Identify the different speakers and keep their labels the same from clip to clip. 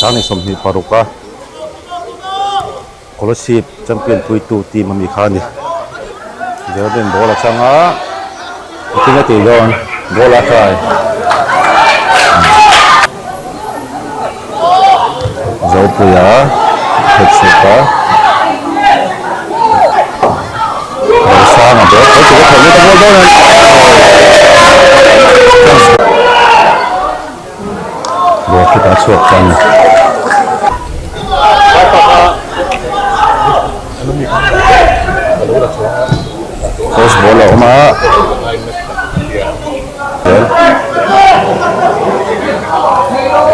Speaker 1: sáng này xong thì paruka scholarship champion pui tu team mà mi khani giờ đến ball là sang á tiếng cái tiền rồi ball là try dấu puya hết sức sang à ball cái cái thằng nó đâu rồi ball kita suốt kan terus bola oma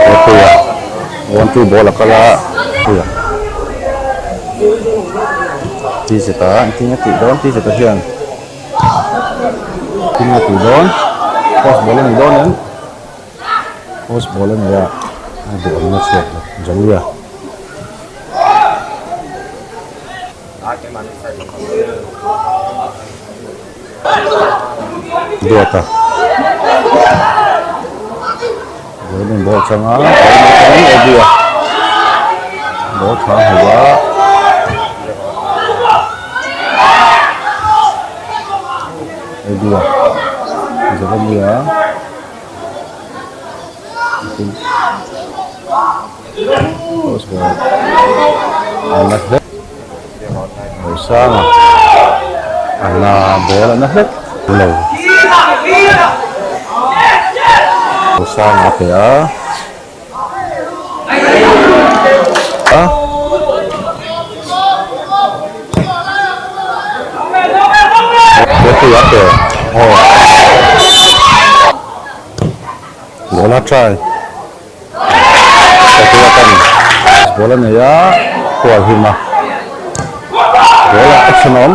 Speaker 1: itu ya wanti bola kala itu ya di sita intinya tidon di sita hian intinya tidon pos bola ni don kan pos bola ni ya ada orang siap jauh ya dua ta ini bol sama ini dia bol sama dua dua jadi dia terus bol anak deh sama anak bola anak deh belum usah apa ya itu apa oh bola try kelihatan bolanya ya kuat hima bola action on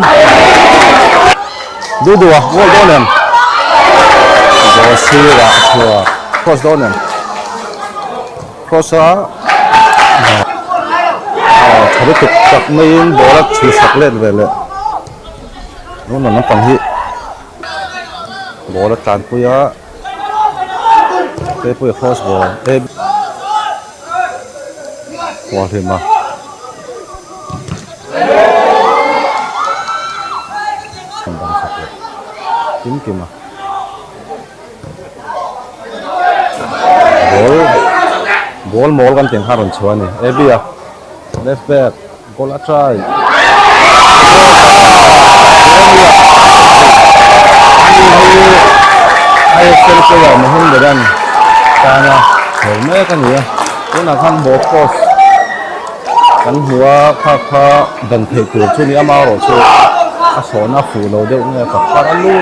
Speaker 1: dua gol donen Josira kuat cross donen cross jadi tetap main bola cisak lên về lại nó là nó còn hit bola tan puya cái puya cross ball em qua thêm mà chính kìm mà ball mall kan tiếng haron chuan ni ebia left back goal try ai ser ko ya mohon bedan kana helme kan ya kuna kan bo post kan huwa kha kha dan the tur chu ni ama ro chu a sona fu lo de ne ka paralu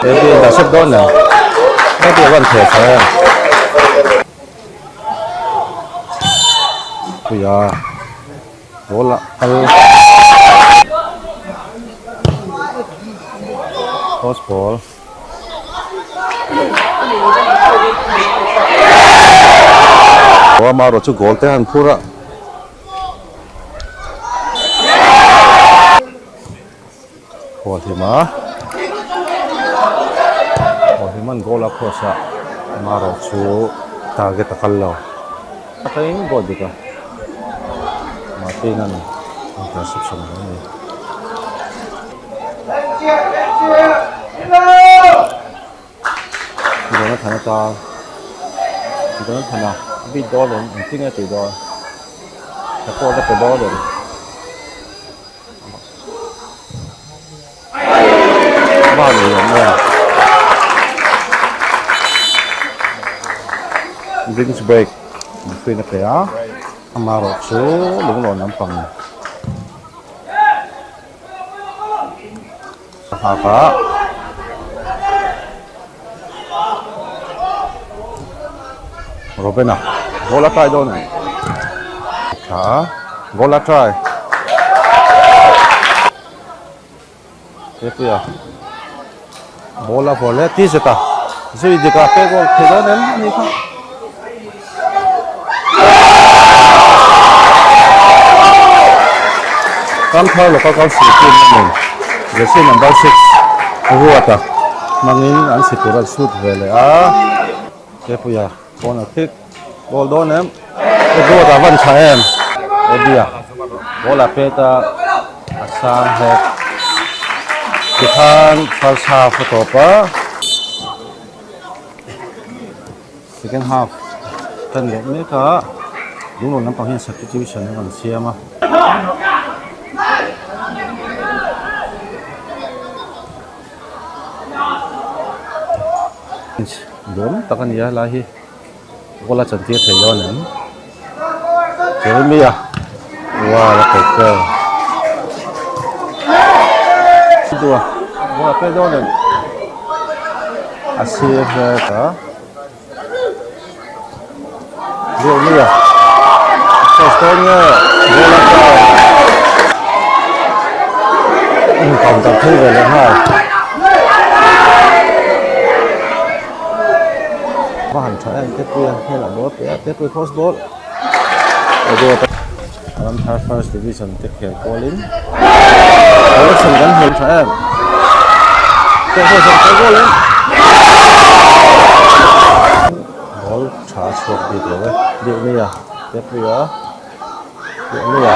Speaker 1: ebia da sat don na ebia wan the sa ya bola al cross ball maro chu gol te han phura Hohiman goal cross maro chu target akallo ating gol dito mati na ang reception na 이거는 다녔다. 이거는 다나. 비 dollar, ting에 또 자꾸 어디 또 dollar. 뭐야? Drinks break. Free na kaya. Amaro so, lungon ng pang. Haka. Robena, bola try doon. Bola try. Ito ya. Bola bola, tiseta. Jadi jika pegol dan ini kan. Kan kalau kau siapin ni, jadi number 6, buat apa? Mangin an situasi shoot vele. Kepo ya, corner kick. ball đón em cái đua ta vẫn chạy em ở bia ball là peta sang hẹp cái thang first half của topa second half kan lek me ka đúng rồi, nắm bảo hiểm substitution nó còn xe mà đúng ta kan ya lahi bola chanti thei yo nem Jeremy à wow là cái cơ đua bola pe do nem asia ka Jeremy à Sestonnya bola cao phòng tập thi về lên hai và hẳn trái anh tiếp viên hay là bố tiếp với post ball ở đua làm thay first division tiếp theo của lính có sân gắn hơn trái em tiếp theo sân cái goal lên ball trả chuột đi rồi điệu đi à tiếp nữa điệu đi à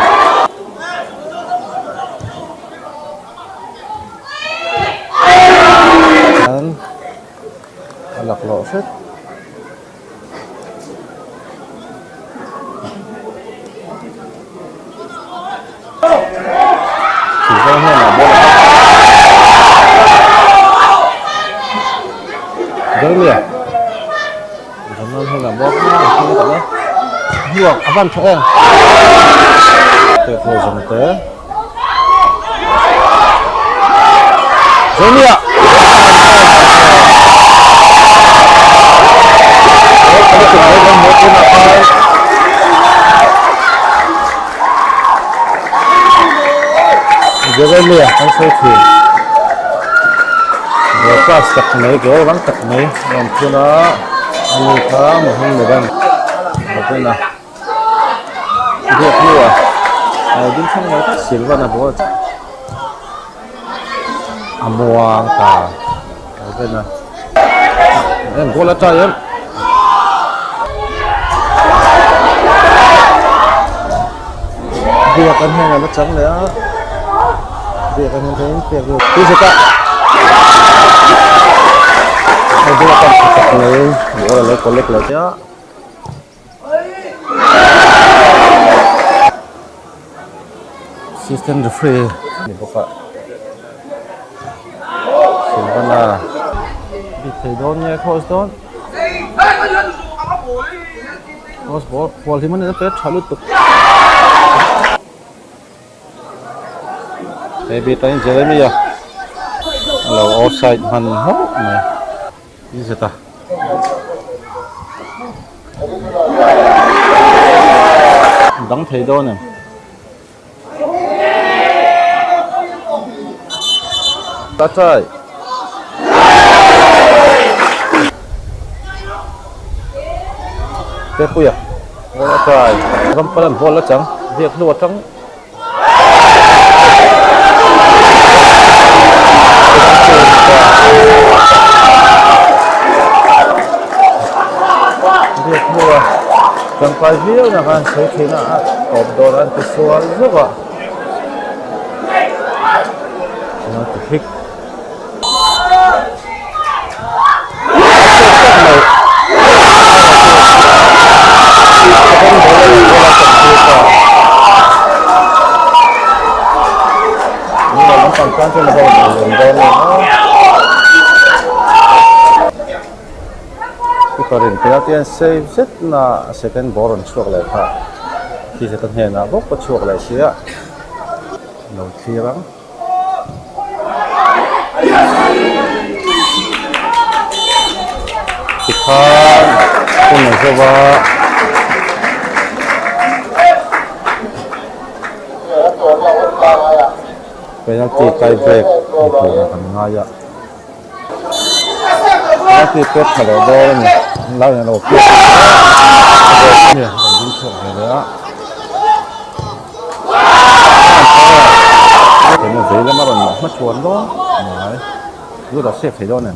Speaker 1: dan alak lộ phết chỉ có hơn là bố rất nhiều cảm ơn hơn là bố không có đấy Huộc văn cho em tuyệt vời dòng tế rất nhiều Jadi lihat kan saya sih, berapa stok nih, kalau bang stok nih, yang punya mereka mohon dengan, apa na, dia keluar, jadi kan mereka silva na buat, amuang ta, apa na, bola cahaya, dia kan hanya macam ni ya. Dia akan mengatakan perlu. Ini suka. Dia akan cepat ni. Dia oleh kolek lagi. Sistem referee ni buka. Silvana. Di Thedonnya cross down. Cross ball. Ball di mana dapat halut tu. Maybe tayong Jeremy ya. Hello, outside man ho. Ini seta. Dang thấy đâu nè. Ta try. Tepu ya. Bola try. Rampalan bola chang. Dia keluar chang. Dia keluar sampai dia nak saya kena top doran visual juga. Nak hik. Ini dalam pangkat tu lebih Karin penaltian save set na second ball on chuak lai kha khi se tan he na bok pa chuak lai sia no thirang tikhan kun zewa penalty tie break ni na kan nga ya penalty pet khalo ball ni lao nhà đầu tiên nè còn dính chuột này nữa cái này dễ lắm mà còn mất chuột đó đấy cứ đó xếp thấy đó này